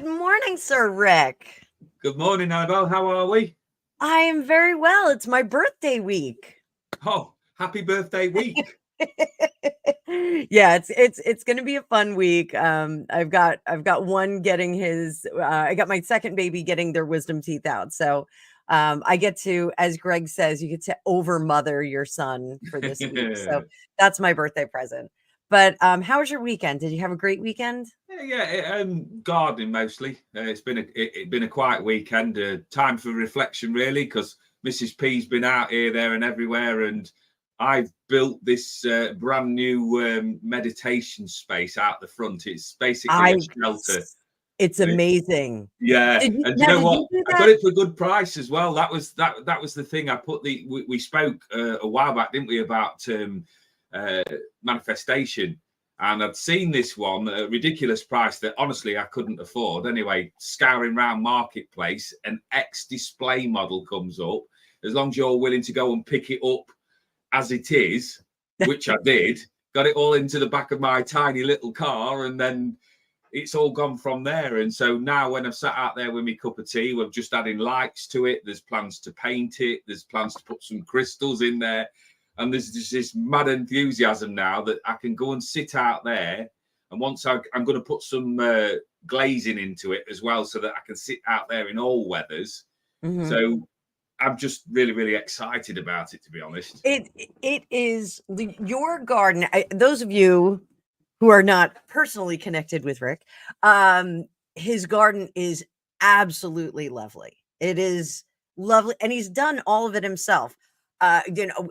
Good morning, Sir Rick. Good morning, Annabelle. How are we? I am very well. It's my birthday week. Oh, happy birthday week. Yeah, it's going to be a fun week. I've got one getting his I got my second baby getting their wisdom teeth out. So I get to, as Greg says, you get to over mother your son for this week. So that's my birthday present. But how was your weekend? Did you have a great weekend? Gardening mostly. It's been a quiet weekend. Time for reflection, really, because Mrs. P's been out here, there, and everywhere, and I've built this brand new meditation space out the front. It's basically a shelter. It's amazing. Yeah, Did you, and now, you know did what? you do I got that? it for a good price as well. That was the thing. We spoke a while back, didn't we, about manifestation, and I'd seen this one at a ridiculous price that honestly I couldn't afford. Anyway, scouring around marketplace, an X display model comes up. As long as you're willing to go and pick it up as it is, which I did, got it all into the back of my tiny little car, and then it's all gone from there. And so now when I've sat out there with my cup of tea, we're just adding lights to it. There's plans to paint it. There's plans to put some crystals in there. And there's just this mad enthusiasm now that I can go and sit out there. And once I'm going to put some glazing into it as well, so that I can sit out there in all weathers. Mm-hmm. So I'm just really, really excited about it, to be honest. It is your garden. Those of you who are not personally connected with Rick, his garden is absolutely lovely. It is lovely, and he's done all of it himself.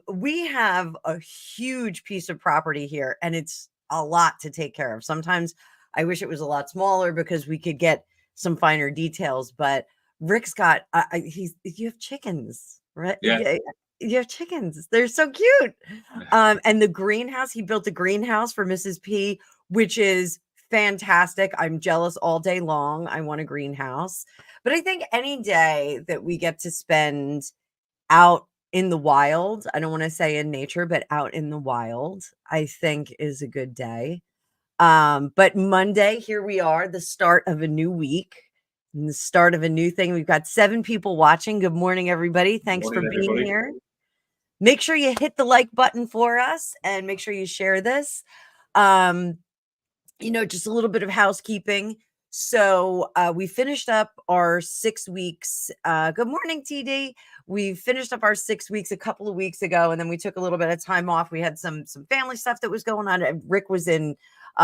We have a huge piece of property here, and it's a lot to take care of. Sometimes I wish it was a lot smaller because we could get some finer details, but Rick's got you have chickens, right? Yeah. You have chickens. They're so cute. And the greenhouse, he built a greenhouse for Mrs. P, which is fantastic. I'm jealous all day long. I want a greenhouse. But I think any day that we get to spend out in the wild, I don't want to say in nature, but out in the wild, I think is a good day. But Monday, here we are, the start of a new week and the start of a new thing. We've got 7 people watching. Good morning, everybody. Thanks for being here. Make sure you hit the like button for us and make sure you share this. Just a little bit of housekeeping. So we finished up our 6 weeks. Good morning, TD. We finished up our 6 weeks a couple of weeks ago, and then we took a little bit of time off. We had some family stuff that was going on. Rick was in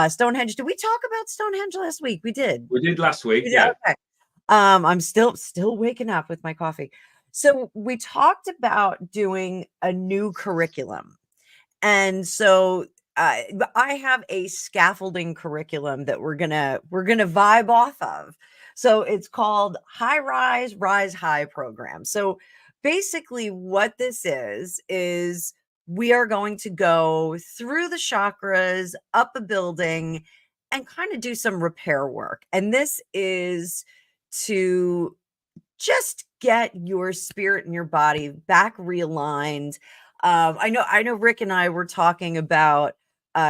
Stonehenge. Did we talk about Stonehenge last week? We did. We did last week. Yeah. Okay. I'm still waking up with my coffee. So we talked about doing a new curriculum. And so I have a scaffolding curriculum that we're gonna vibe off of. So it's called High Rise, Rise High program. So basically what this is we are going to go through the chakras, up a building, and kind of do some repair work. And this is to just get your spirit and your body back realigned. I know Rick and I were talking about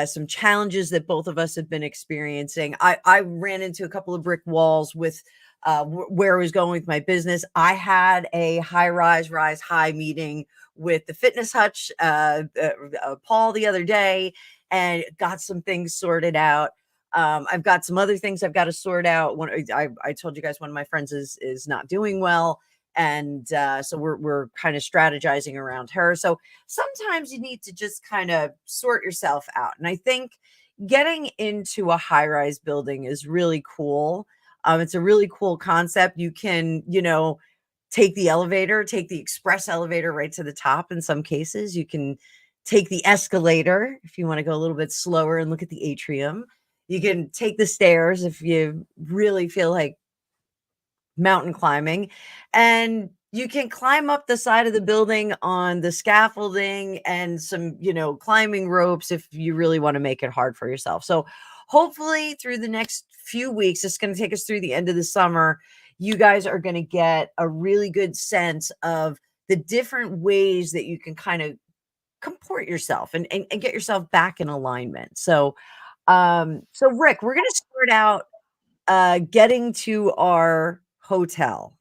some challenges that both of us have been experiencing. I ran into a couple of brick walls with where I was going with my business. I had a high rise, rise high meeting with the fitness hutch, Paul, the other day, and got some things sorted out. I've got some other things I've got to sort out. I told you guys one of my friends is not doing well. And so we're kind of strategizing around her. So sometimes you need to just kind of sort yourself out. And I think getting into a high-rise building is really cool. It's a really cool concept. You can, take the express elevator right to the top. In some cases, you can take the escalator if you want to go a little bit slower and look at the atrium. You can take the stairs if you really feel like mountain climbing, and you can climb up the side of the building on the scaffolding and some, climbing ropes if you really want to make it hard for yourself. So hopefully through the next few weeks, it's going to take us through the end of the summer, you guys are going to get a really good sense of the different ways that you can kind of comport yourself and get yourself back in alignment. So Rick, we're going to start out getting to our hotel,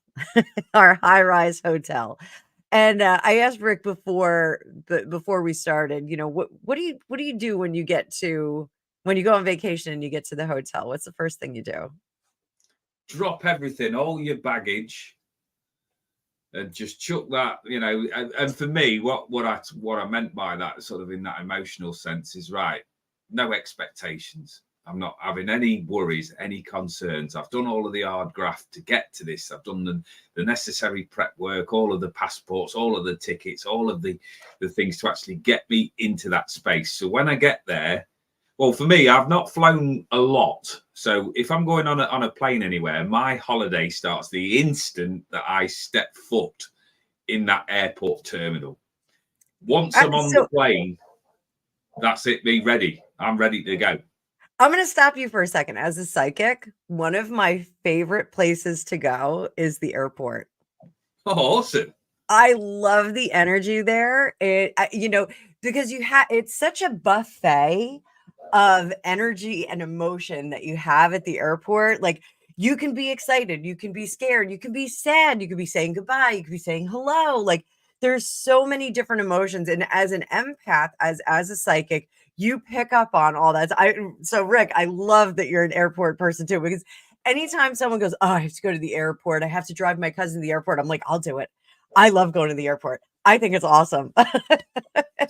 our high-rise hotel. And I asked Rick before we started, what do you do when you when you go on vacation and you get to the hotel? What's the first thing you do? Drop everything, all your baggage, and just chuck that, and for me, what I meant by that, sort of in that emotional sense, is right. No expectations. I'm not having any worries, any concerns. I've done all of the hard graft to get to this. I've done the necessary prep work, all of the passports, all of the tickets, all of the things to actually get me into that space. So when I get there, well, for me, I've not flown a lot. So if I'm going on a plane anywhere, my holiday starts the instant that I step foot in that airport terminal. Once I'm on the plane, that's it, me ready. I'm ready to go. I'm going to stop you for a second. As a psychic, one of my favorite places to go is the airport. Oh, awesome. I love the energy there. Because it's such a buffet of energy and emotion that you have at the airport. Like, you can be excited, you can be scared, you can be sad, you could be saying goodbye, you could be saying hello. Like, there's so many different emotions. And as an empath, as a psychic, you pick up on all that. So Rick, I love that you're an airport person too, because anytime someone goes, oh, I have to go to the airport, I have to drive my cousin to the airport, I'm like, I'll do it. I love going to the airport. I think it's awesome. Do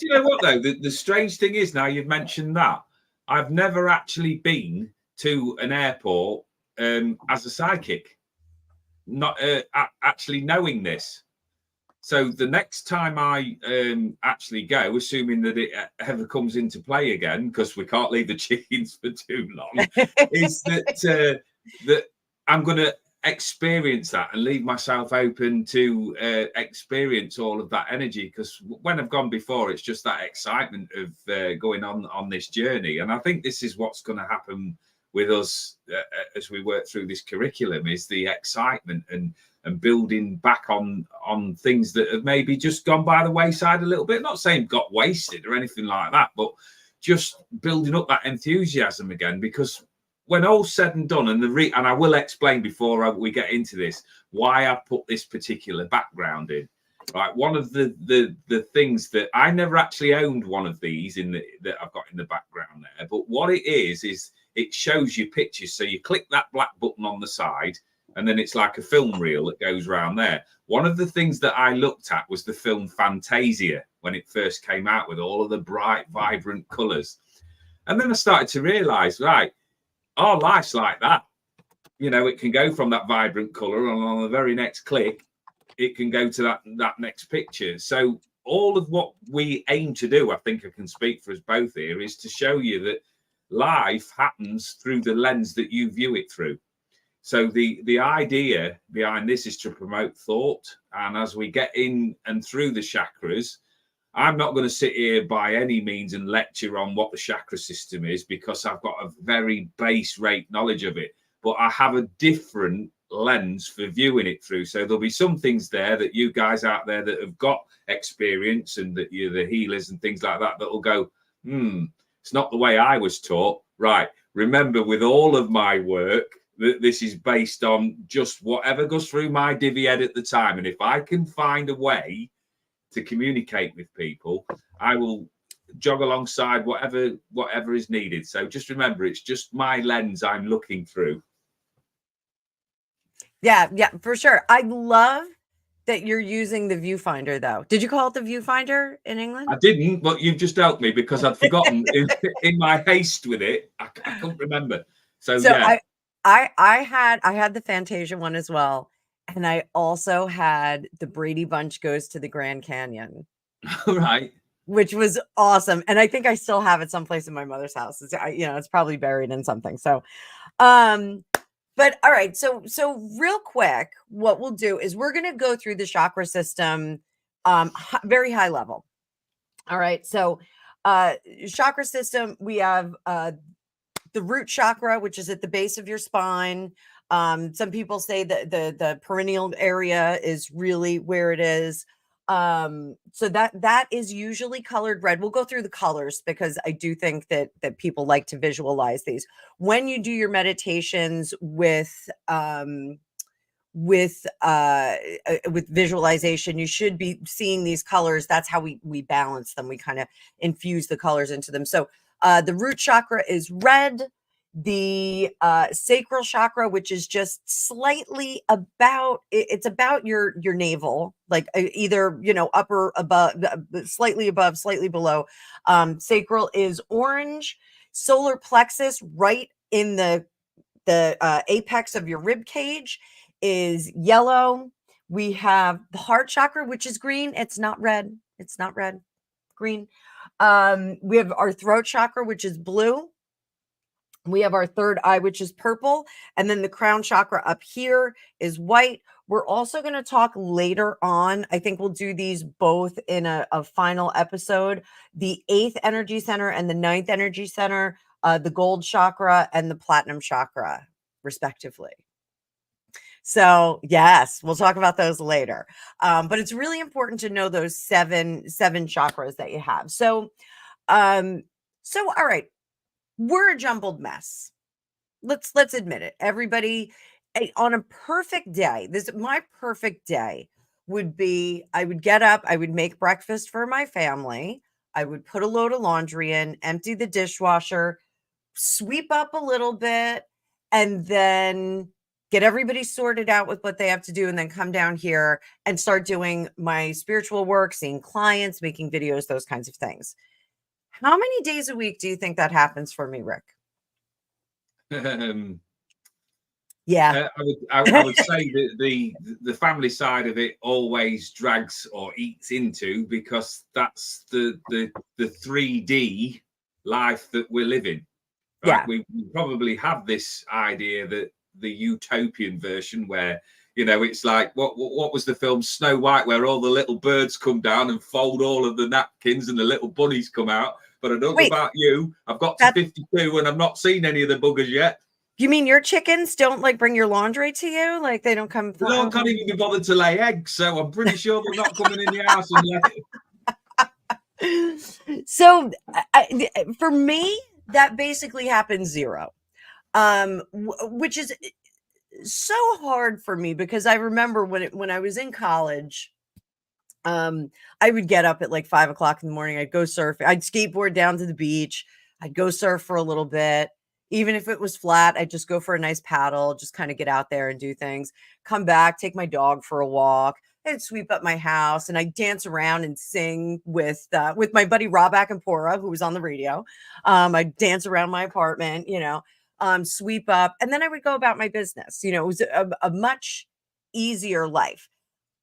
you know what, though? The strange thing is, now you've mentioned that, I've never actually been to an airport as a psychic, not actually knowing this. So the next time I actually go, assuming that it ever comes into play again, because we can't leave the chickens for too long, is that I'm going to experience that and leave myself open to experience all of that energy. Because when I've gone before, it's just that excitement of going on this journey. And I think this is what's going to happen with us as we work through this curriculum, is the excitement and building back on things that have maybe just gone by the wayside a little bit. Not saying got wasted or anything like that, but just building up that enthusiasm again. Because when all's said and done, and I will explain before we get into this why I put this particular background in. Right, one of the things that I never actually owned one of these that I've got in the background there, but what it is it shows you pictures. So you click that black button on the side, and then it's like a film reel that goes around there. One of the things that I looked at was the film Fantasia when it first came out, with all of the bright, vibrant colours. And then I started to realise, right, our life's like that. It can go from that vibrant colour, and on the very next click, it can go to that next picture. So all of what we aim to do, I think I can speak for us both here, is to show you that life happens through the lens that you view it through. So the idea behind this is to promote thought. And as we get in and through the chakras, I'm not going to sit here by any means and lecture on what the chakra system is, because I've got a very base rate knowledge of it. But I have a different lens for viewing it through. So there'll be some things there that you guys out there that have got experience, and that you're the healers and things like that, that will go, it's not the way I was taught. Right. Remember, with all of my work, this is based on just whatever goes through my divvy head at the time. And if I can find a way to communicate with people, I will jog alongside whatever is needed. So just remember, it's just my lens I'm looking through. Yeah, for sure. I love that you're using the viewfinder, though. Did you call it the viewfinder in England? I didn't, but you've just helped me, because I'd forgotten in my haste with it. I couldn't remember. So yeah. I had the Fantasia one as well. And I also had the Brady Bunch Goes to the Grand Canyon. Right. Which was awesome. And I think I still have it someplace in my mother's house. It's probably buried in something. So, but all right. So real quick, what we'll do is we're going to go through the chakra system, very high level. All right. So, chakra system, we have, the root chakra, which is at the base of your spine. Some people say that the perineal area is really where it is. So that is usually colored red. We'll go through the colors because I do think that people like to visualize these. When you do your meditations with visualization, you should be seeing these colors. That's how we balance them. We kind of infuse the colors into them. So the root chakra is red. The sacral chakra, which is just slightly about, it's about your navel, like either upper, above, slightly above, slightly below. Sacral is orange. Solar plexus, right in the apex of your rib cage, is yellow. We have the heart chakra, which is green. It's not red. It's not red. Green. We have our throat chakra, which is blue. We have our third eye, which is purple. And then the crown chakra up here is white. We're also going to talk later on. I think we'll do these both in a final episode. The 8th energy center and the 9th energy center, the gold chakra and the platinum chakra, respectively. So yes, we'll talk about those later. But it's really important to know those seven chakras that you have. So all right. We're a jumbled mess. Let's admit it. Everybody, on a perfect day, my perfect day would be, I would get up, I would make breakfast for my family, I would put a load of laundry in, empty the dishwasher, sweep up a little bit, and then get everybody sorted out with what they have to do, and then come down here and start doing my spiritual work, seeing clients, making videos, those kinds of things. How many days a week do you think that happens for me, Rick? Yeah. I would say that the family side of it always drags or eats into, because that's the 3D life that we're living. Right? Yeah. We probably have this idea that the utopian version where, it's like, what was the film Snow White, where all the little birds come down and fold all of the napkins and the little bunnies come out. But I don't know about you. I've got to 52 and I've not seen any of the buggers yet. You mean your chickens don't bring your laundry to you? Like they don't come? They can't even be bothered to lay eggs. So I'm pretty sure they're not coming in the house. So for me, that basically happens 0, which is so hard for me, because I remember when I was in college, I would get up at like 5 o'clock in the morning. I'd go surf. I'd skateboard down to the beach. I'd go surf for a little bit. Even if it was flat, I'd just go for a nice paddle, just kind of get out there and do things, come back, take my dog for a walk, and sweep up my house. And I'd dance around and sing with my buddy Rob Akampora, who was on the radio. I'd dance around my apartment, sweep up, and then I would go about my business. It was a much easier life.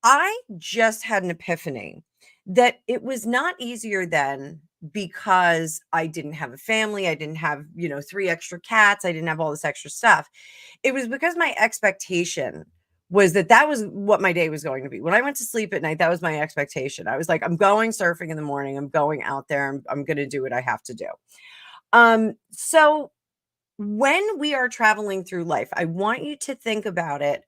I just had an epiphany that it was not easier then, because I didn't have a family. I didn't have, 3 extra cats. I didn't have all this extra stuff. It was because my expectation was that was what my day was going to be. When I went to sleep at night, that was my expectation. I was like, I'm going surfing in the morning. I'm going out there. I'm going to do what I have to do. So when we are traveling through life, I want you to think about it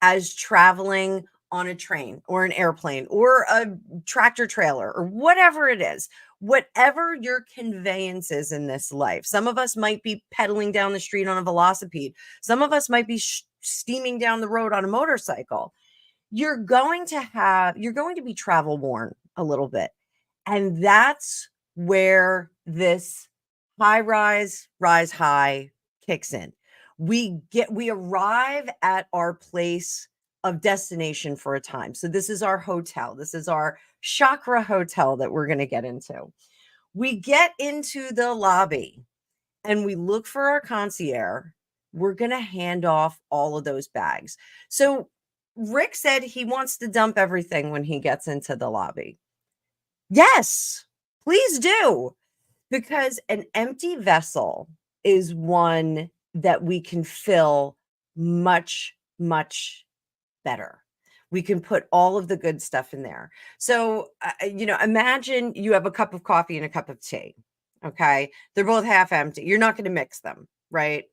as traveling on a train or an airplane or a tractor trailer or whatever it is, whatever your conveyance is in this life. Some of us might be pedaling down the street on a velocipede. Some of us might be steaming down the road on a motorcycle. You're going to be travel worn a little bit. And that's where this rise high kicks in. We arrive at our place of destination for a time. So this is our hotel. This is our chakra hotel that we're going to get into. We get into the lobby and we look for our concierge. We're going to hand off all of those bags. So Rick said he wants to dump everything when he gets into the lobby. Yes, please do. Because an empty vessel is one that we can fill much, much better. We can put all of the good stuff in there. So, imagine you have a cup of coffee and a cup of tea. Okay. They're both half empty. You're not going to mix them, right?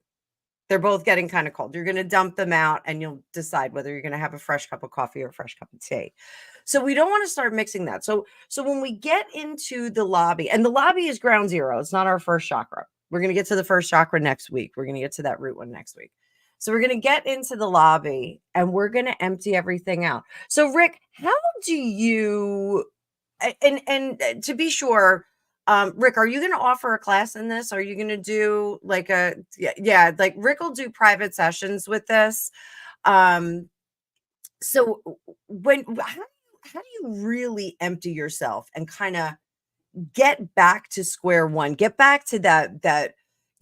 They're both getting kind of cold. You're going to dump them out and you'll decide whether you're going to have a fresh cup of coffee or a fresh cup of tea. So we don't want to start mixing that. So when we get into the lobby, and the lobby is ground zero, it's not our first chakra. We're going to get to the first chakra next week. We're going to get to that root one next week. So we're going to get into the lobby and we're going to empty everything out. So Rick, how do you, and to be sure, Rick, are you going to offer a class in this? Are you going to do like like Rick will do private sessions with this. So how do you really empty yourself and kind of get back to square one, get back to that,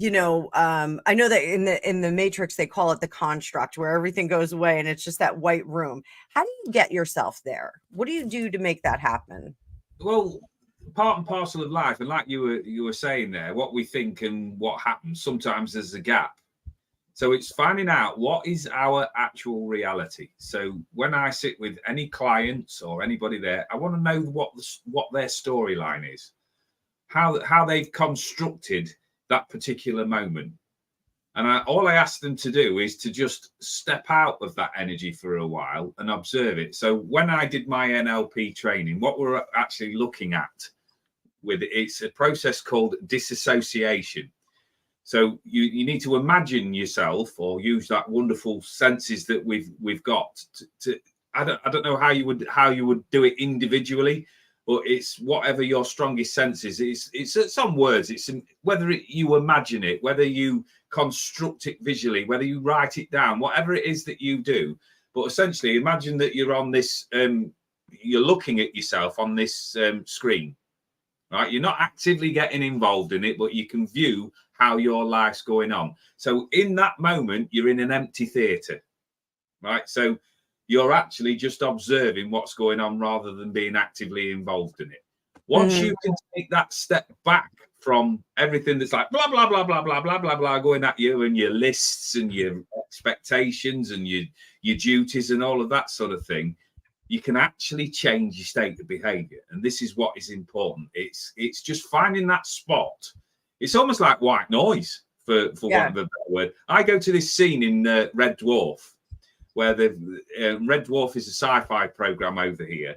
I know that in the Matrix, they call it the construct, where everything goes away and it's just that white room. How do you get yourself there? What do you do to make that happen? Well, part and parcel of life, and like you were saying there, what we think and what happens, sometimes there's a gap. So it's finding out what is our actual reality. So when I sit with any clients or anybody there, I want to know what their storyline is, how they've constructed that particular moment. And all I ask them to do is to just step out of that energy for a while and observe it. So when I did my NLP training, what we're actually looking at with it's a process called disassociation. So you need to imagine yourself, or use that wonderful senses that we've got to I don't know how you would do it individually, but it's whatever your strongest sense is. It's some words. It's whether you imagine it, whether you construct it visually, whether you write it down, whatever it is that you do. But essentially, imagine that you're on this. You're looking at yourself on this screen, right? You're not actively getting involved in it, but you can view how your life's going on. So in that moment, you're in an empty theatre, right? So you're actually just observing what's going on rather than being actively involved in it. Once you can take that step back from everything that's like blah, blah, blah, blah, blah, blah, blah, blah, going at you, and your lists and your expectations and your duties and all of that sort of thing, you can actually change your state of behavior. And this is what is important. It's just finding that spot. It's almost like white noise, for want of a better word. I go to this scene in Red Dwarf, where the Red Dwarf is a sci-fi program over here.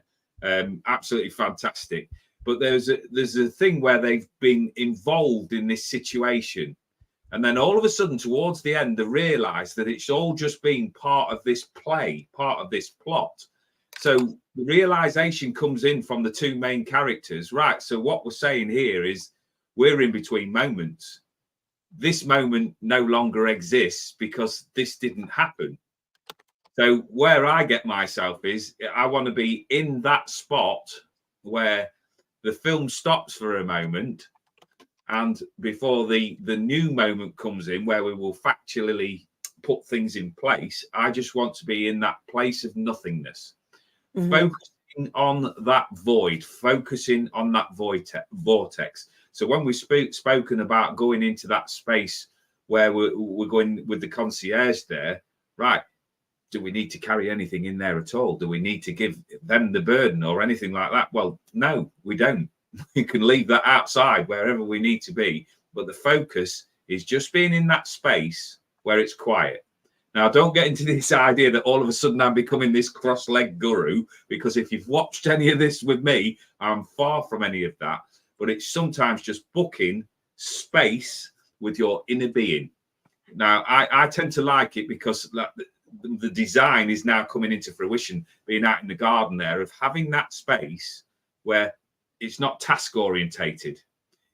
Absolutely fantastic. But there's a thing where they've been involved in this situation. And then all of a sudden, towards the end, they realise that it's all just been part of this play, part of this plot. So the realisation comes in from the two main characters. Right, so what we're saying here is, we're in between moments. This moment no longer exists because this didn't happen. So where I get myself is, I want to be in that spot where the film stops for a moment, and before the new moment comes in, where we will factually put things in place, I just want to be in that place of nothingness. Focusing on that void, focusing on that vortex. So when we've spoken about going into that space where we're going with the concierge there, right, do we need to carry anything in there at all? Do we need to give them the burden or anything like that? Well, no, we don't. We can leave that outside wherever we need to be. But the focus is just being in that space where it's quiet. Now, don't get into this idea that all of a sudden I'm becoming this cross-legged guru, because if you've watched any of this with me, I'm far from any of that. But it's sometimes just booking space with your inner being. Now, I tend to like it because the design is now coming into fruition, being out in the garden there, of having that space where it's not task orientated.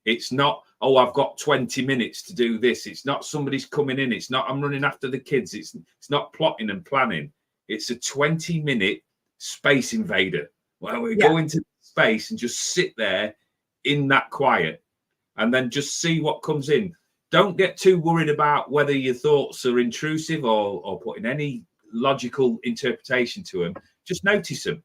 It's not, oh, I've got 20 minutes to do this. It's not somebody's coming in. It's not, I'm running after the kids. It's not plotting and planning. It's a 20-minute space invader where we go into space and just sit there in that quiet and then just see what comes in. Don't get too worried about whether your thoughts are intrusive or putting any logical interpretation to them. Just notice them.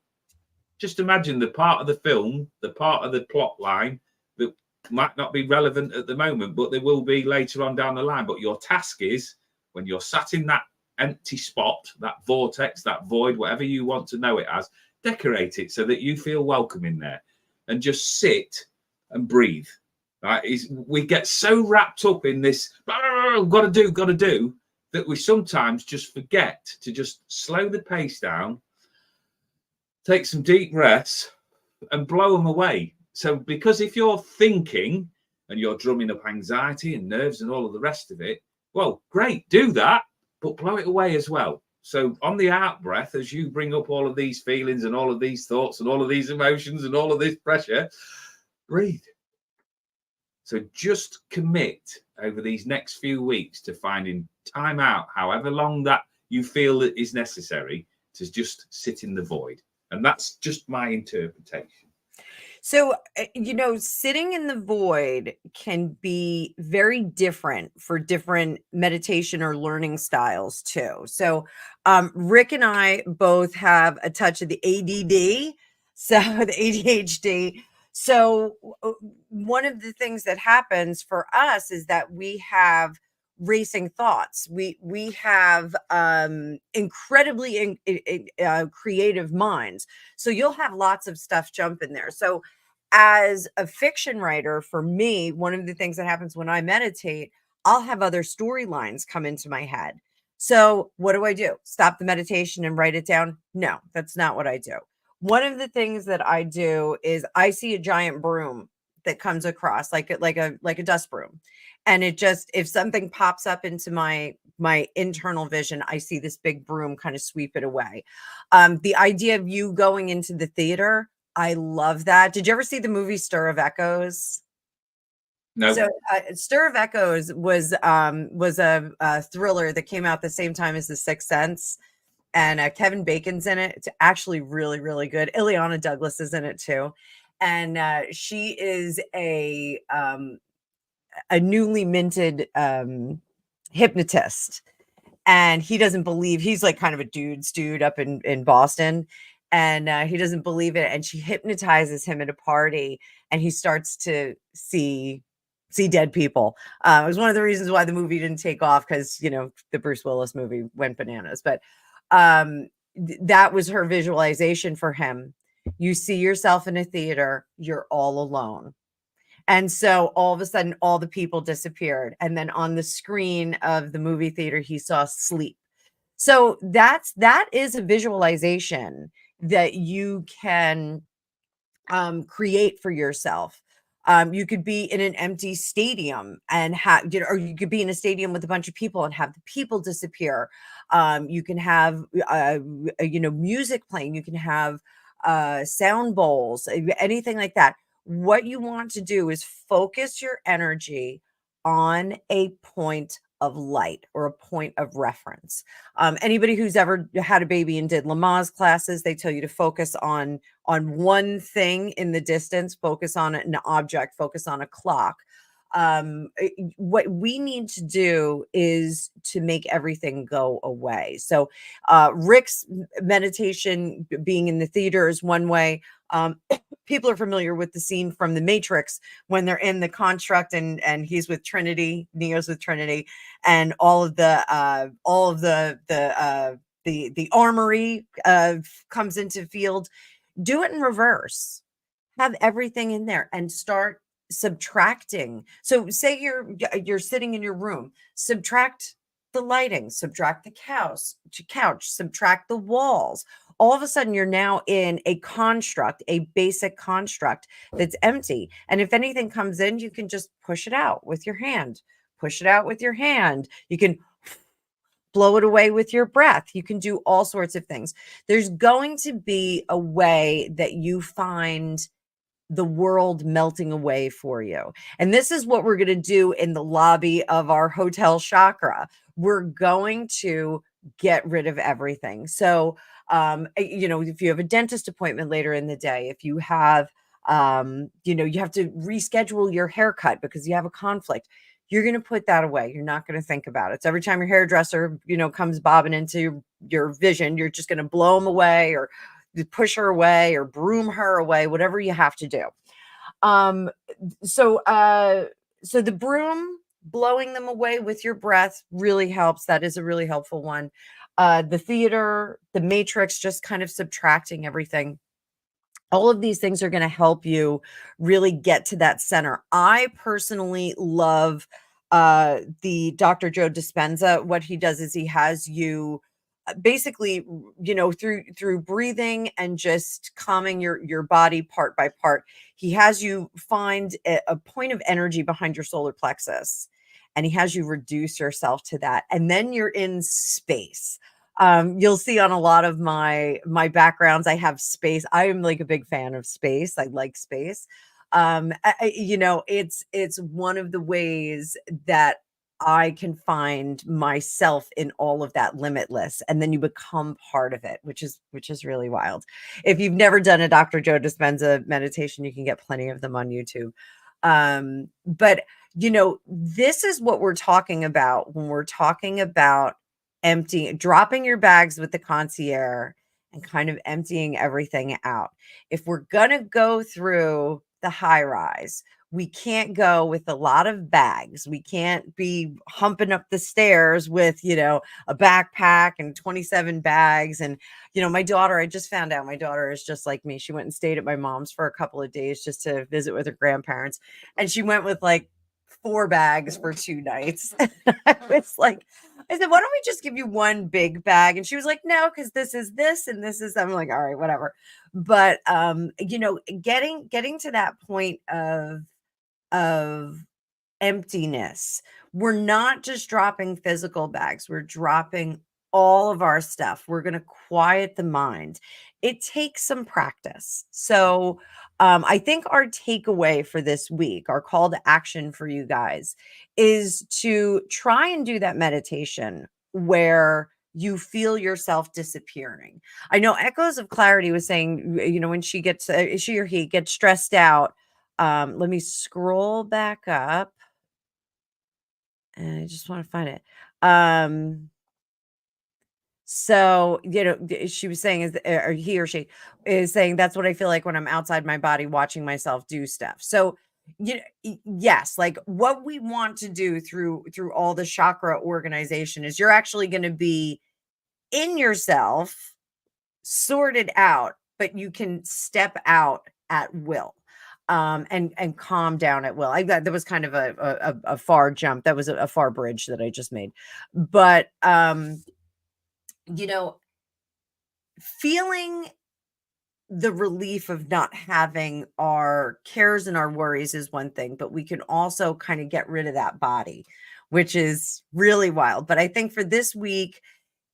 Just imagine the part of the film, the part of the plot line that might not be relevant at the moment, but they will be later on down the line. But your task is, when you're sat in that empty spot, that vortex, that void, whatever you want to know it as, decorate it so that you feel welcome in there, and just sit and breathe. Right? We get so wrapped up in this, got to do, that we sometimes just forget to just slow the pace down take some deep breaths and blow them away. So, because if you're thinking and you're drumming up anxiety and nerves and all of the rest of it, well, great, do that, but blow it away as well. So on the out breath, as you bring up all of these feelings and all of these thoughts and all of these emotions and all of this pressure, breathe. So just commit over these next few weeks to finding time out, however long that you feel that is necessary, to just sit in the void. And that's just my interpretation. So, sitting in the void can be very different for different meditation or learning styles too. So, Rick and I both have a touch of the ADD, so the ADHD. So, one of the things that happens for us is that we have racing thoughts. We have incredibly creative minds. So you'll have lots of stuff jump in there. So as a fiction writer, for me, one of the things that happens when I meditate, I'll have other storylines come into my head. So what do? Stop the meditation and write it down? No, that's not what I do. One of the things that I do is I see a giant broom that comes across like a dust broom. And it just, if something pops up into my internal vision, I see this big broom kind of sweep it away. The idea of you going into the theater, I love that. Did you ever see the movie Stir of Echoes? No. So Stir of Echoes was a thriller that came out the same time as The Sixth Sense, and Kevin Bacon's in it. It's actually really, really good. Ileana Douglas is in it too, and she is a newly minted hypnotist, and he doesn't believe, he's like kind of a dude up in Boston, and he doesn't believe it, and she hypnotizes him at a party, and he starts to see dead people. It was one of the reasons why the movie didn't take off, because the Bruce Willis movie went bananas. But that was her visualization for him. You see yourself in a theater, you're all alone. And so all of a sudden, all the people disappeared. And then on the screen of the movie theater, he saw sleep. So that is a visualization that you can create for yourself. You could be in an empty stadium and have, or you could be in a stadium with a bunch of people and have the people disappear. You can have, music playing. You can have sound bowls, anything like that. What you want to do is focus your energy on a point of light or a point of reference. Anybody who's ever had a baby and did Lamaze classes, they tell you to focus on one thing in the distance, focus on an object, focus on a clock. What we need to do is to make everything go away. So Rick's meditation, being in the theater, is one way. People are familiar with the scene from The Matrix when they're in the construct and he's with Trinity, Neo's with Trinity, and all of the armory comes into field. Do it in reverse. Have everything in there and start subtracting. So say you're sitting in your room, subtract the lighting, subtract the couch, subtract the walls. All of a sudden you're now in a construct, a basic construct that's empty. And if anything comes in, you can just push it out with your hand. Push it out with your hand. You can blow it away with your breath. You can do all sorts of things. There's going to be a way that you find the world melting away for you. And this is what we're going to do in the lobby of our hotel Chakra. We're going to get rid of everything. So, if you have a dentist appointment later in the day, if you have, you have to reschedule your haircut because you have a conflict, you're going to put that away. You're not going to think about it. So every time your hairdresser, comes bobbing into your vision, you're just going to blow them away or push her away or broom her away, whatever you have to do. So the broom, blowing them away with your breath, really helps. That is a really helpful one. The theater, the Matrix, just kind of subtracting everything. All of these things are going to help you really get to that center. I personally love the Dr. Joe Dispenza. What he does is he has you basically, through breathing and just calming your body part by part, he has you find a point of energy behind your solar plexus, and he has you reduce yourself to that, and then you're in space. You'll see on a lot of my backgrounds, I have space. I am like a big fan of space. I like space. It's one of the ways that I can find myself in all of that limitless, and then you become part of it, which is really wild. If you've never done a Dr. Joe Dispenza meditation, you can get plenty of them on YouTube. But this is what we're talking about when we're talking about dropping your bags with the concierge and kind of emptying everything out. If we're gonna go through the high rise, we can't go with a lot of bags. We can't be humping up the stairs with, a backpack and 27 bags. And, my daughter, I just found out my daughter is just like me. She went and stayed at my mom's for a couple of days just to visit with her grandparents. And she went with like 4 bags for 2 nights. I was like, I said, why don't we just give you one big bag? And she was like, no, because this is this and this is, I'm like, all right, whatever. But getting to that point of emptiness, we're not just dropping physical bags, we're dropping all of our stuff. We're going to quiet the mind. It takes some practice. So I think our takeaway for this week, our call to action for you guys, is to try and do that meditation where you feel yourself disappearing. I know Echoes of Clarity was saying, when she or he gets stressed out. Let me scroll back up, and I just want to find it. So, she was saying or he or she is saying, that's what I feel like when I'm outside my body watching myself do stuff. So, yes, like what we want to do through all the chakra organization is you're actually going to be in yourself, sorted out, but you can step out at will. And calm down at will. That was kind of a far jump. That was a far bridge that I just made. But feeling the relief of not having our cares and our worries is one thing, but we can also kind of get rid of that body, which is really wild. But I think for this week,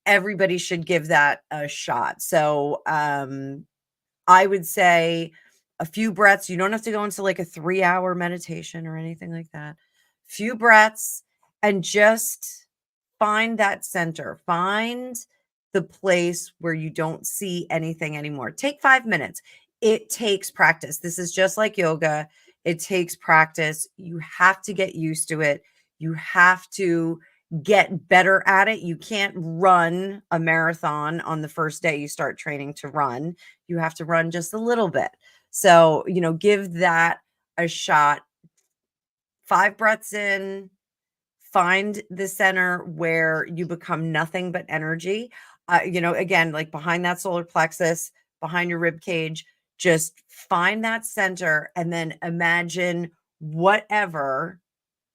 everybody should give that a shot. So I would say a few breaths. You don't have to go into like a 3-hour meditation or anything like that. Few breaths, and just find that center. Find the place where you don't see anything anymore. Take 5 minutes. It takes practice. This is just like yoga. It takes practice. You have to get used to it. You have to get better at it. You can't run a marathon on the first day you start training to run. You have to run just a little bit. So, give that a shot. 5 breaths in, find the center where you become nothing but energy. Again, like behind that solar plexus, behind your rib cage, just find that center and then imagine whatever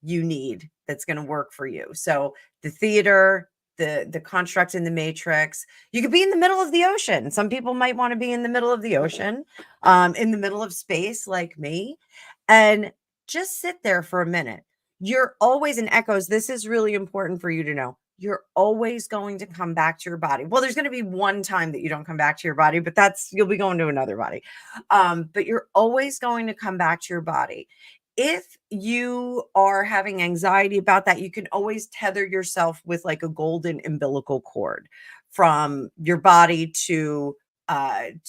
you need that's going to work for you. So the theater, the construct in the matrix, you could be in the middle of the ocean. Some people might want to be in the middle of the ocean, in the middle of space like me, and just sit there for a minute. You're always in Echoes. This is really important for you to know. You're always going to come back to your body. Well, there's going to be one time that you don't come back to your body, but you'll be going to another body. But you're always going to come back to your body. If you are having anxiety about that, you can always tether yourself with like a golden umbilical cord from your body to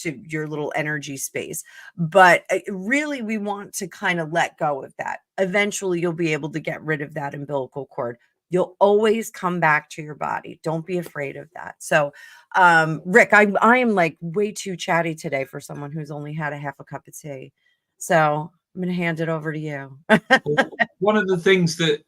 your little energy space. But really, we want to kind of let go of that. Eventually, you'll be able to get rid of that umbilical cord. You'll always come back to your body. Don't be afraid of that. So, Rick, I am like way too chatty today for someone who's only had a half a cup of tea. So I'm going to hand it over to you. One of the things that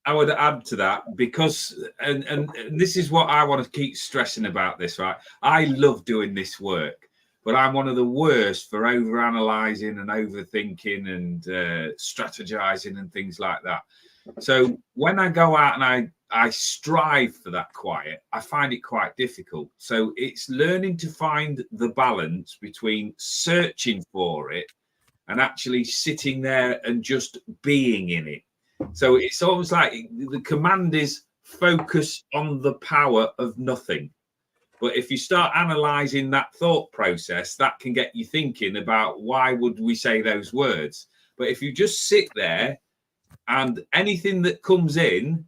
I would add to that, because, and this is what I want to keep stressing about this, right? I love doing this work, but I'm one of the worst for overanalyzing and overthinking and strategizing and things like that. So when I go out and I I strive for that quiet, I find it quite difficult. So it's learning to find the balance between searching for it and actually sitting there and just being in it. So it's almost like the command is focus on the power of nothing. But if you start analyzing that thought process, that can get you thinking about why would we say those words. But if you just sit there and anything that comes in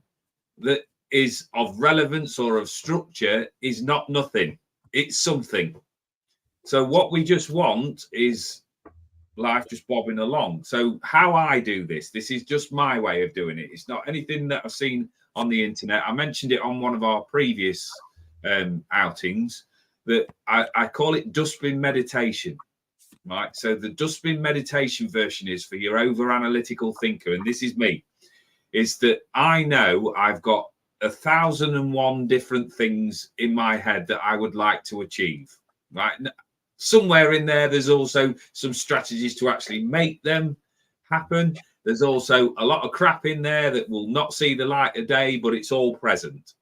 that is of relevance or of structure is not nothing, it's something. So what we just want is life just bobbing along. So how I do this is just my way of doing it. It's not anything that I've seen on the internet. I mentioned it on one of our previous outings that I call it Dustbin Meditation. Right. So the Dustbin Meditation version is for your over analytical thinker. And this is me, is that I know I've got 1,001 different things in my head that I would like to achieve. Right. Somewhere in there, there's also some strategies to actually make them happen. There's also a lot of crap in there that will not see the light of day, but it's all present.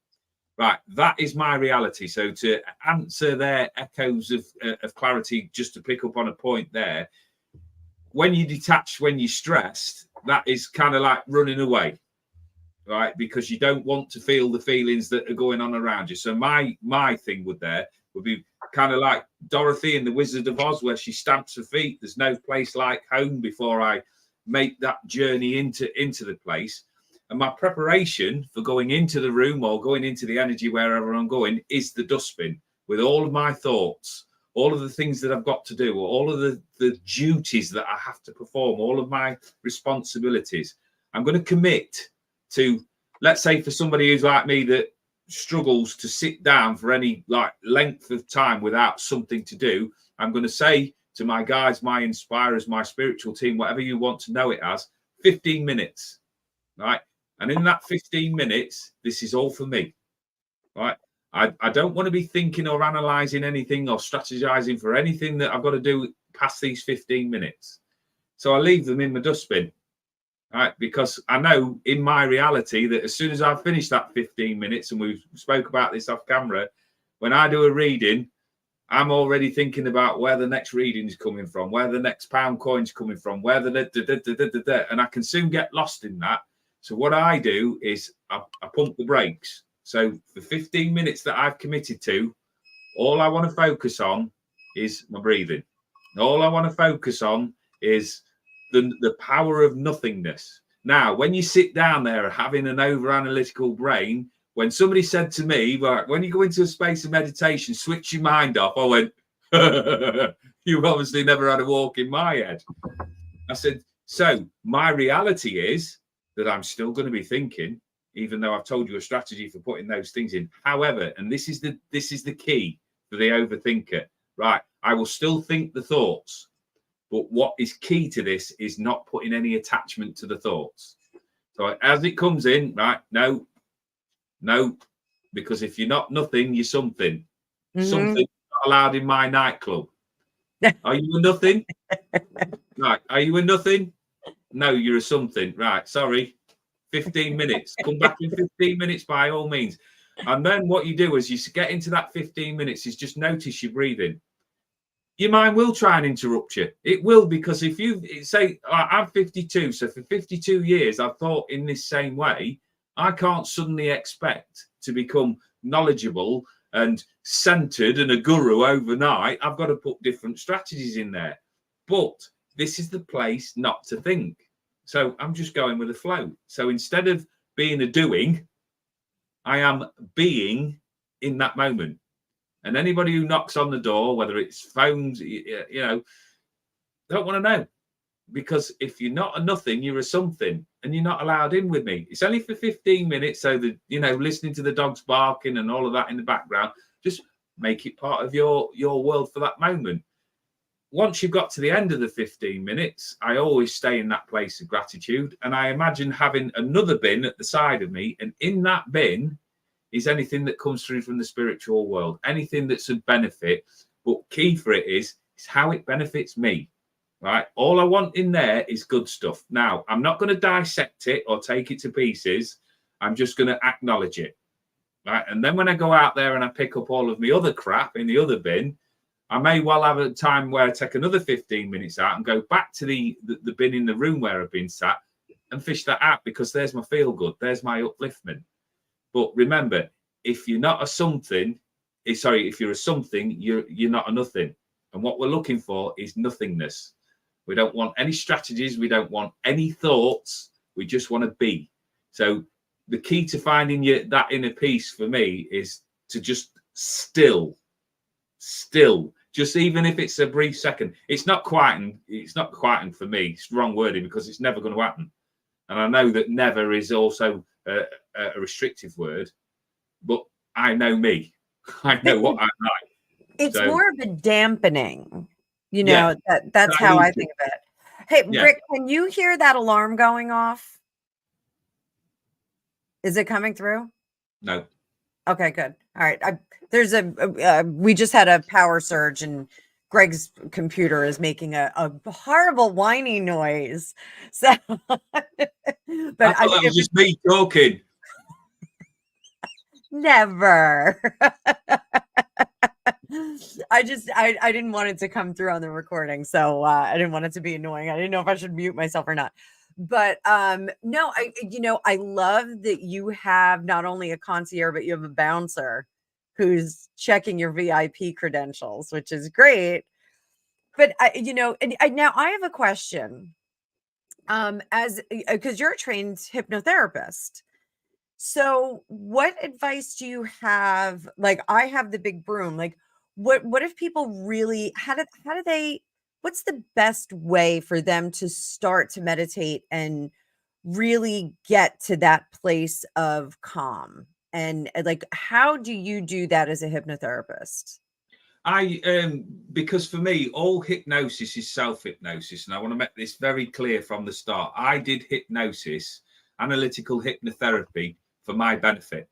Right, that is my reality. So to answer their echoes of clarity, just to pick up on a point there, when you detach, when you're stressed, that is kind of like running away, right? Because you don't want to feel the feelings that are going on around you. So my thing would be kind of like Dorothy in The Wizard of Oz, where she stamps her feet. There's no place like home before I make that journey into the place. And my preparation for going into the room or going into the energy wherever I'm going is the dustbin with all of my thoughts, all of the things that I've got to do, all of the duties that I have to perform, all of my responsibilities. I'm going to commit to, let's say for somebody who's like me that struggles to sit down for any like length of time without something to do, I'm going to say to my guides, my inspirers, my spiritual team, whatever you want to know it as, 15 minutes, right? And in that 15 minutes, this is all for me, right? I don't want to be thinking or analysing anything or strategizing for anything that I've got to do past these 15 minutes. So I leave them in my dustbin, right? Because I know in my reality that as soon as I've finished that 15 minutes, and we spoke about this off camera, when I do a reading, I'm already thinking about where the next reading is coming from, where the next pound coin's coming from, where the and I can soon get lost in that. So what I do is I pump the brakes. So for 15 minutes that I've committed to, all I want to focus on is my breathing. All I want to focus on is the power of nothingness. Now, when you sit down there having an over-analytical brain, when somebody said to me, right, when you go into a space of meditation, switch your mind off, I went, you've obviously never had a walk in my head. I said, so my reality is that I'm still going to be thinking, even though I've told you a strategy for putting those things in. However, and this is the key for the overthinker, right? I will still think the thoughts, but what is key to this is not putting any attachment to the thoughts. So as it comes in, right? No, because if you're not nothing, you're something. Mm-hmm. Something not allowed in my nightclub. Are you a nothing? Right? Are you a nothing? No, you're a something. Right, sorry. 15 minutes. Come back in 15 minutes by all means. And then what you do as you get into that 15 minutes is just notice your breathing. Your mind will try and interrupt you. It will, because if you say, I'm 52, so for 52 years I've thought in this same way, I can't suddenly expect to become knowledgeable and centered and a guru overnight. I've got to put different strategies in there. But this is the place not to think. So I'm just going with the flow. So instead of being a doing, I am being in that moment. And anybody who knocks on the door, whether it's phones, don't want to know. Because if you're not a nothing, you're a something, and you're not allowed in with me. It's only for 15 minutes. So that, listening to the dogs barking and all of that in the background, just make it part of your world for that moment. Once you've got to the end of the 15 minutes, I always stay in that place of gratitude. And I imagine having another bin at the side of me. And in that bin is anything that comes through from the spiritual world, anything that's a benefit. But key for it is how it benefits me, right? All I want in there is good stuff. Now, I'm not going to dissect it or take it to pieces I'm just going to acknowledge it. Right. And then when I go out there and I pick up all of my other crap in the other bin, I may well have a time where I take another 15 minutes out and go back to the bin in the room where I've been sat and fish that out, because there's my feel good. There's my upliftment. But remember, if you're not a something, if you're a something, you're not a nothing. And what we're looking for is nothingness. We don't want any strategies. We don't want any thoughts. We just want to be. So the key to finding that inner peace for me is to just still, just even if it's a brief second. It's not quieting for me. It's wrong wording, because it's never going to happen. And I know that never is also a restrictive word, but I know me. I know what I'm like. It's more of a dampening, that's how I think of it. Hey, Rick, can you hear that alarm going off? Is it coming through? No. Okay, good. All right. We just had a power surge, and Greg's computer is making a horrible whining noise. So, but I thought that was just me talking. Never. I didn't want it to come through on the recording, so I didn't want it to be annoying. I didn't know if I should mute myself or not. But no, I love that you have not only a concierge, but you have a bouncer who's checking your VIP credentials, which is great. But now I have a question. Because you're a trained hypnotherapist. So what advice do you have? Like, I have the big broom. Like, what if people really, what's the best way for them to start to meditate and really get to that place of calm? And like, how do you do that as a hypnotherapist? Because for me, all hypnosis is self-hypnosis. And I want to make this very clear from the start. I did hypnosis, analytical hypnotherapy, for my benefit,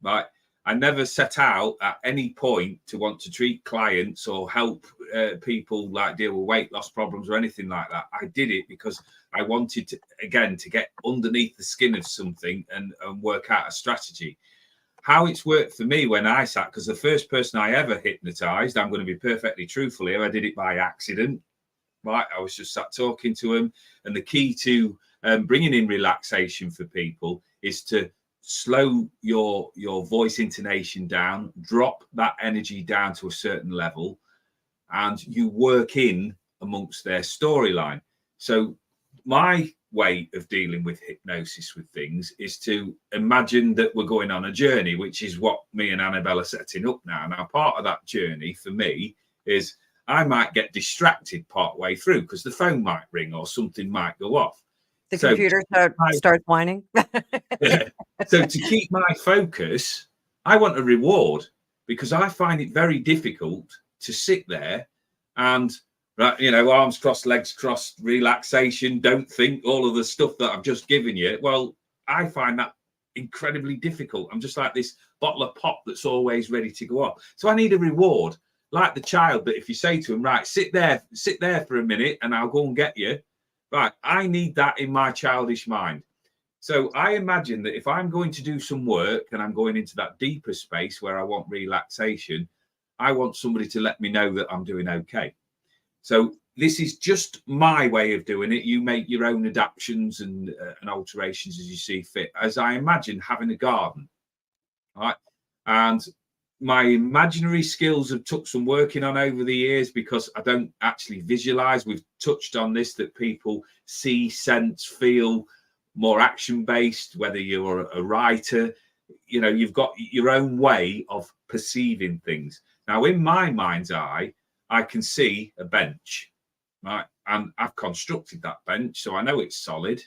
right? I never set out at any point to want to treat clients or help people like deal with weight loss problems or anything like that. I did it because I wanted to, again, to get underneath the skin of something and work out a strategy. How it's worked for me when I sat, because the first person I ever hypnotized, I'm going to be perfectly truthful here, I did it by accident, right? I was just sat talking to him. And the key to bringing in relaxation for people is to slow your voice intonation down, drop that energy down to a certain level, and you work in amongst their storyline. So my way of dealing with hypnosis with things is to imagine that we're going on a journey, which is what me and Annabelle are setting up now. Now, part of that journey for me is I might get distracted part way through because the phone might ring or something might go off. The computer starts whining. Yeah. So to keep my focus, I want a reward, because I find it very difficult to sit there and, arms crossed, legs crossed, relaxation, don't think, all of the stuff that I've just given you. Well, I find that incredibly difficult. I'm just like this bottle of pop that's always ready to go off. So I need a reward, like the child that if you say to him, right, sit there for a minute and I'll go and get you. Right, I need that in my childish mind. So I imagine that if I'm going to do some work and I'm going into that deeper space where I want relaxation, I want somebody to let me know that I'm doing okay. So this is just my way of doing it. You make your own adaptations and alterations as you see fit. As I imagine having a garden, right? And my imaginary skills have took some working on over the years, because I don't actually visualize. We've touched on this, that people see, sense, feel more action-based, whether you're a writer, you've got your own way of perceiving things. Now, in my mind's eye, I can see a bench, right? And I've constructed that bench, so I know it's solid,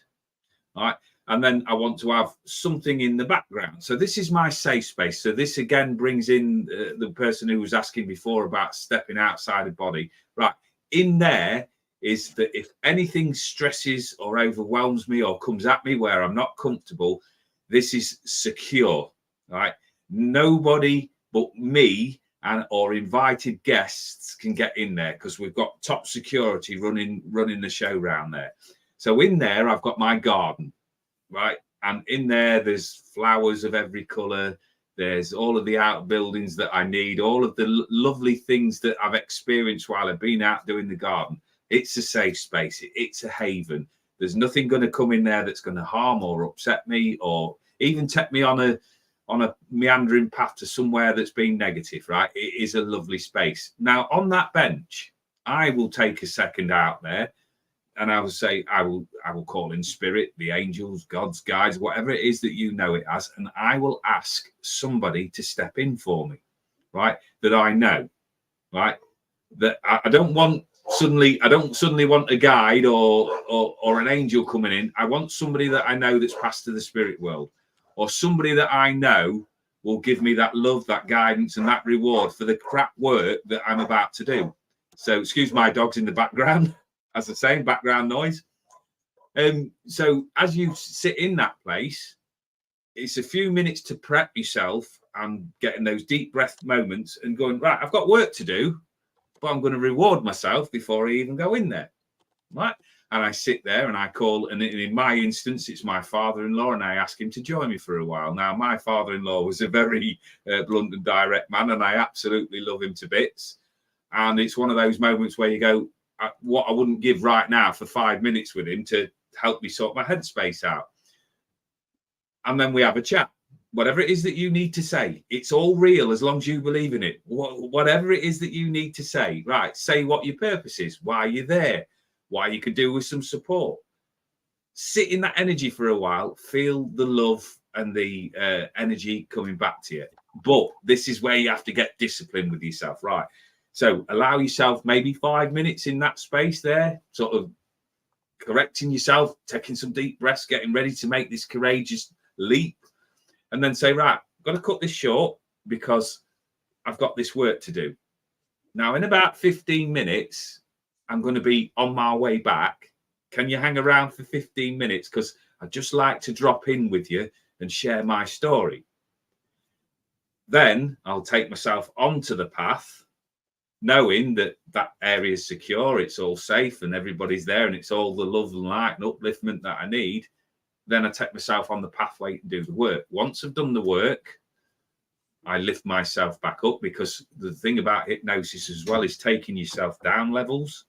right? And then I want to have something in the background. So this is my safe space. So this again brings in the person who was asking before about stepping outside the body. Right. In there is that if anything stresses or overwhelms me or comes at me where I'm not comfortable, this is secure. Right. Nobody but me or invited guests can get in there, because we've got top security running the show around there. So in there, I've got my garden. Right. And in there, there's flowers of every color. There's all of the outbuildings that I need, all of the lovely things that I've experienced while I've been out doing the garden. It's a safe space. It's a haven. There's nothing going to come in there that's going to harm or upset me, or even take me on a meandering path to somewhere that's been negative, right? It is a lovely space. Now, on that bench, I will take a second out there, and I will say, I will call in spirit, the angels, God's guides, whatever it is that you know it as, and I will ask somebody to step in for me, right? That I know, right? That I don't suddenly want a guide or an angel coming in. I want somebody that I know that's passed to the spirit world, or somebody that I know will give me that love, that guidance, and that reward for the crap work that I'm about to do. So excuse my dogs in the background. As I say, background noise. So as you sit in that place, it's a few minutes to prep yourself and getting those deep breath moments and going, right, I've got work to do, but I'm going to reward myself before I even go in there, right? And I sit there and I call, and in my instance, it's my father-in-law, and I ask him to join me for a while. Now, my father-in-law was a very blunt and direct man, and I absolutely love him to bits. And it's one of those moments where you go, what I wouldn't give right now for 5 minutes with him to help me sort my headspace out. And then we have a chat. Whatever it is that you need to say, it's all real as long as you believe in it. Whatever it is that you need to say, right? Say what your purpose is, why you're there, why you could do with some support. Sit in that energy for a while, feel the love and the energy coming back to you. But this is where you have to get disciplined with yourself, right? So allow yourself maybe 5 minutes in that space there, sort of correcting yourself, taking some deep breaths, getting ready to make this courageous leap, and then say, right, I've got to cut this short because I've got this work to do. Now, in about 15 minutes, I'm going to be on my way back. Can you hang around for 15 minutes? Because I'd just like to drop in with you and share my story. Then I'll take myself onto the path, knowing that that area is secure, it's all safe, and everybody's there, and it's all the love and light and upliftment that I need. Then I take myself on the pathway and do the work. Once I've done the work, I lift myself back up, because the thing about hypnosis as well is taking yourself down levels.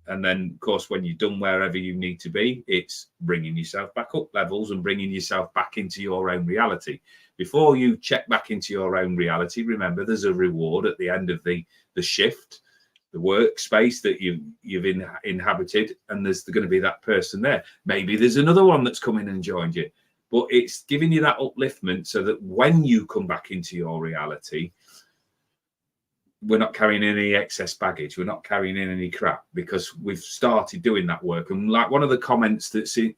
And then, of course, when you're done wherever you need to be, it's bringing yourself back up levels and bringing yourself back into your own reality. Before you check back into your own reality, remember there's a reward at the end of the shift, the workspace that you've inhabited, and there's going to be that person there. Maybe there's another one that's come in and joined you, but it's giving you that upliftment so that when you come back into your reality, we're not carrying any excess baggage. We're not carrying in any crap, because we've started doing that work. And like one of the comments that's in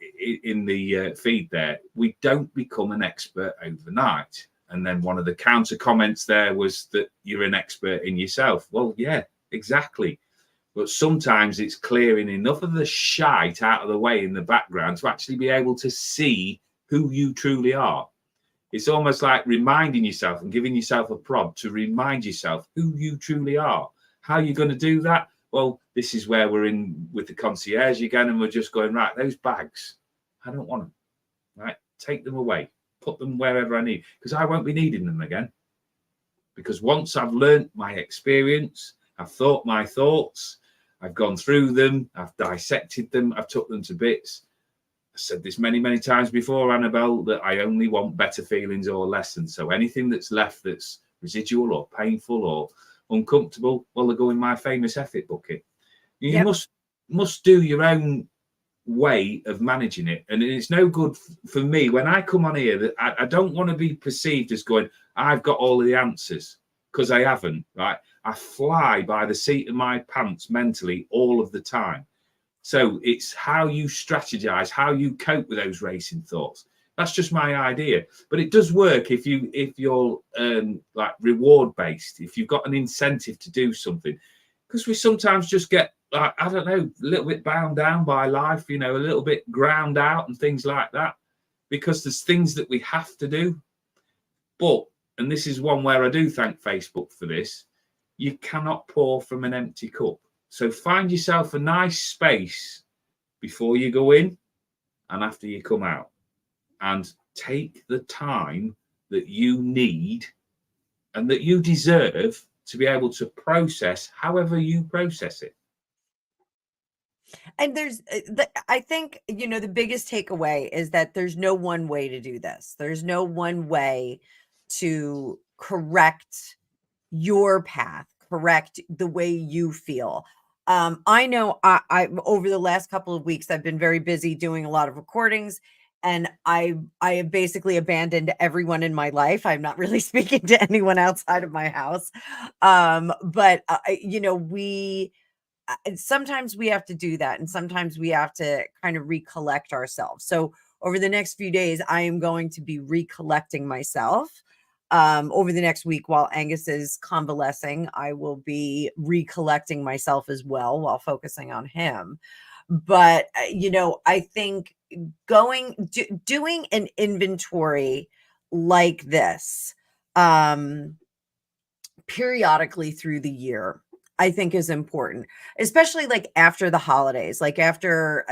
the feed there, we don't become an expert overnight. And then one of the counter comments there was that you're an expert in yourself. Well, yeah, exactly. But sometimes it's clearing enough of the shite out of the way in the background to actually be able to see who you truly are. It's almost like reminding yourself and giving yourself a prod to remind yourself who you truly are. How you're going to do that? Well, this is where we're in with the concierge again, and we're just going, right, those bags, I don't want them, right? Take them away, put them wherever I need, because I won't be needing them again. Because once I've learned my experience, I've thought my thoughts, I've gone through them, I've dissected them, I've took them to bits. I said this many, many times before, Annabelle, that I only want better feelings or lessons. So anything that's left that's residual or painful or uncomfortable, well, they go in my famous effort bucket. You must do your own way of managing it. And it's no good for me when I come on here that I don't want to be perceived as going, I've got all of the answers, because I haven't, right? I fly by the seat of my pants mentally all of the time. So it's how you strategize, how you cope with those racing thoughts. That's just my idea. But it does work if you're like reward based, if you've got an incentive to do something. Because we sometimes just get, like, I don't know, a little bit bound down by life, you know, a little bit ground out and things like that, because there's things that we have to do. But, and this is one where I do thank Facebook for this, you cannot pour from an empty cup. So find yourself a nice space before you go in and after you come out. and take the time that you need and that you deserve to be able to process however you process it. And there's, I think, the biggest takeaway is that there's no one way to do this. There's no one way to correct your path, correct the way you feel. I know I over the last couple of weeks, I've been very busy doing a lot of recordings, and I have basically abandoned everyone in my life. I'm not really speaking to anyone outside of my house. But sometimes we have to do that, and sometimes we have to kind of recollect ourselves. So over the next few days, I am going to be recollecting myself. Over the next week, while Angus is convalescing, I will be recollecting myself as well while focusing on him. But I think doing an inventory like this periodically through the year, I think, is important, especially like after the holidays, like after,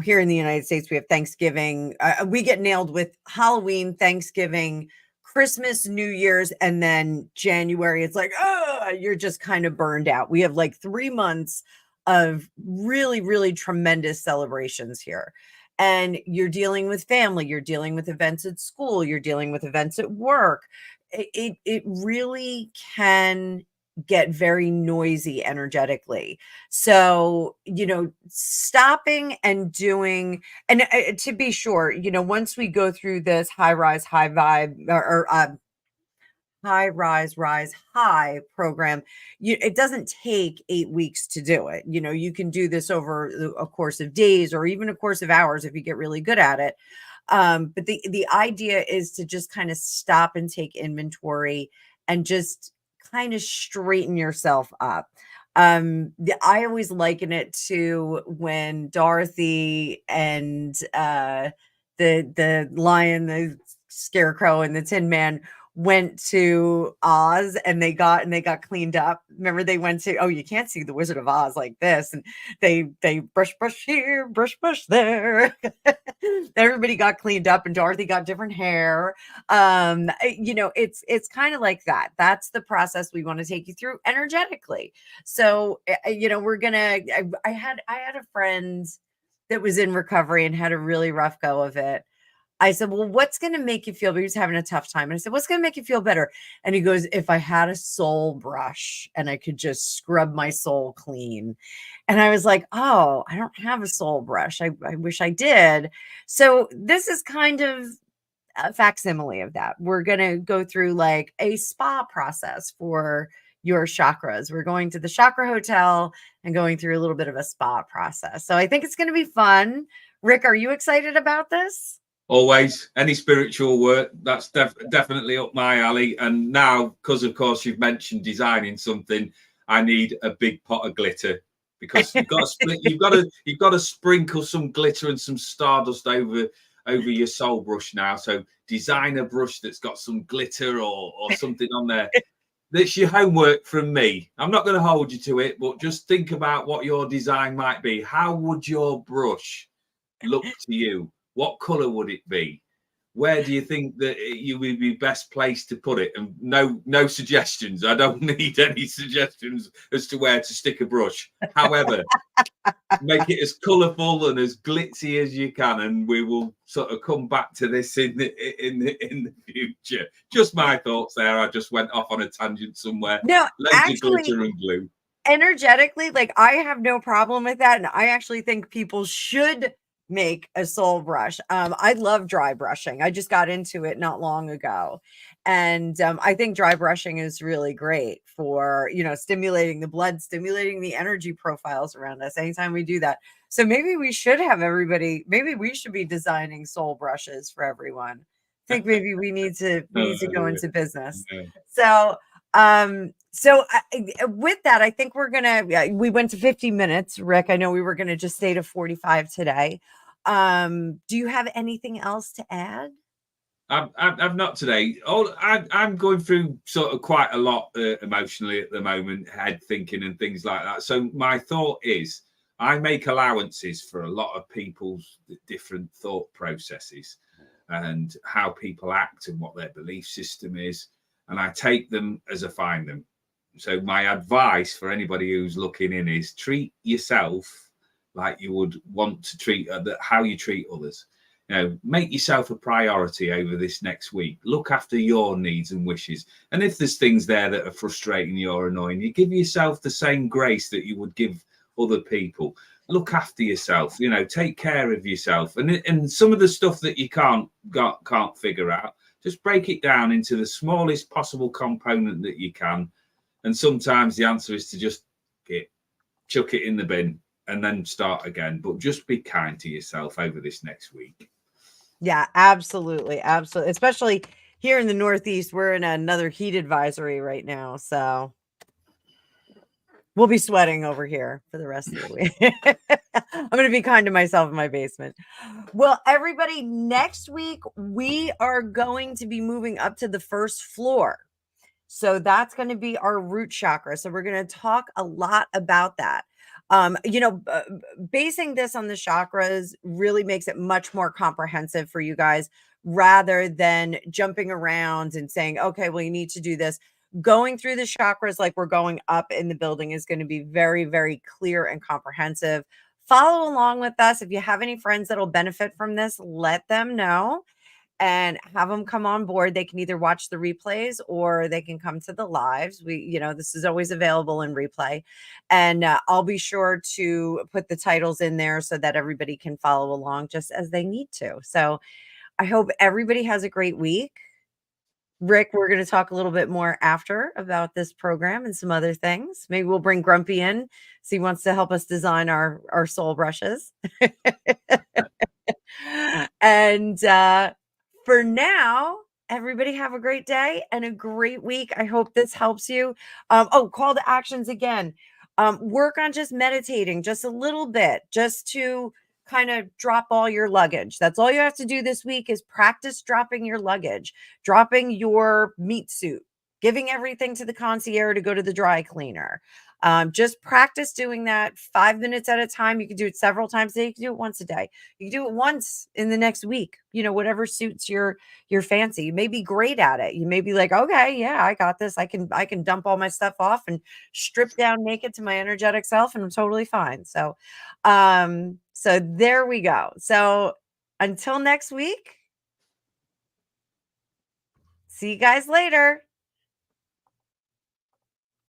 here in the United States, we have Thanksgiving. We get nailed with Halloween, Thanksgiving, Christmas, New Year's, and then January. It's like, oh, you're just kind of burned out. We have like 3 months of really, really tremendous celebrations here. And you're dealing with family, you're dealing with events at school, you're dealing with events at work. It really can get very noisy energetically. So, stopping and doing, and to be sure, once we go through this high rise, high vibe, or high rise, rise high program, it doesn't take 8 weeks to do it. You can do this over a course of days or even a course of hours if you get really good at it. But the idea is to just kind of stop and take inventory and just kind of straighten yourself up. I always liken it to when Dorothy and the lion, the scarecrow, and the Tin Man went to Oz, and they got cleaned up. Remember, they went to, oh, you can't see the Wizard of Oz like this, and they brush here, brush there. Everybody got cleaned up, and Dorothy got different hair. It's kind of like that. That's the process we want to take you through energetically. So we're gonna. I had a friend that was in recovery and had a really rough go of it. I said, well, what's going to make you feel better? He was having a tough time. And I said, what's going to make you feel better? And he goes, if I had a soul brush and I could just scrub my soul clean. And I was like, oh, I don't have a soul brush. I wish I did. So this is kind of a facsimile of that. We're going to go through like a spa process for your chakras. We're going to the chakra hotel and going through a little bit of a spa process. So I think it's going to be fun. Rick, are you excited about this? Always. Any spiritual work, that's definitely up my alley. And now, because of course you've mentioned designing something, I need a big pot of glitter, because you've got to split, you've got to sprinkle some glitter and some stardust over your soul brush now. So design a brush that's got some glitter or something on there. That's your homework from me. I'm not going to hold you to it, but just think about what your design might be. How would your brush look to you? What color would it be? Where do you think that you would be best placed to put it? And no suggestions. I don't need any suggestions as to where to stick a brush. However, make it as colourful and as glitzy as you can, and we will sort of come back to this in the future. Just my thoughts there. I just went off on a tangent somewhere. No, loads of glitter and glue. Energetically, like, I have no problem with that, and I actually think people should make a soul brush. I love dry brushing. I just got into it not long ago, and I think dry brushing is really great for stimulating the blood, stimulating the energy profiles around us anytime we do that. So maybe we should have everybody, maybe we should be designing soul brushes for everyone. I think maybe we need to go into business. So with that, I think we went to 50 minutes, Rick. I know we were going to just stay to 45 today. Do you have anything else to add? I've not today. I'm going through sort of quite a lot emotionally at the moment, head thinking and things like that. So my thought is, I make allowances for a lot of people's different thought processes and how people act and what their belief system is. And I take them as I find them. So my advice for anybody who's looking in is treat yourself like you would want to treat how you treat others. You know, make yourself a priority over this next week. Look after your needs and wishes. And if there's things there that are frustrating you or annoying you, give yourself the same grace that you would give other people. Look after yourself, you know, take care of yourself. And some of the stuff that you can't figure out, just break it down into the smallest possible component that you can. And sometimes the answer is to just chuck it in the bin and then start again. But just be kind to yourself over this next week. Yeah, absolutely. Absolutely. Especially here in the Northeast, we're in another heat advisory right now. So we'll be sweating over here for the rest of the week. I'm going to be kind to myself in my basement. Well, everybody, next week, we are going to be moving up to the first floor. So that's going to be our root chakra. So we're going to talk a lot about that. Basing this on the chakras really makes it much more comprehensive for you guys rather than jumping around and saying, okay, well, you need to do this. Going through the chakras like we're going up in the building is going to be very, very clear and comprehensive. Follow along with us. If you have any friends that'll benefit from this, let them know and have them come on board. They can either watch the replays or they can come to the lives. This is always available in replay. And I'll be sure to put the titles in there so that everybody can follow along just as they need to. So I hope everybody has a great week. Rick, we're going to talk a little bit more after about this program and some other things. Maybe we'll bring Grumpy in. So he wants to help us design our soul brushes. And for now, everybody have a great day and a great week. I hope this helps you. Call to actions again. Work on just meditating just a little bit, just to kind of drop all your luggage. That's all you have to do this week is practice dropping your luggage, dropping your meat suit, giving everything to the concierge to go to the dry cleaner. Just practice doing that 5 minutes at a time. You can do it several times a day. You can do it once a day. You can do it once in the next week, whatever suits your fancy. You may be great at it. You may be like, okay, yeah, I got this. I can dump all my stuff off and strip down naked to my energetic self and I'm totally fine. So there we go. So until next week, see you guys later.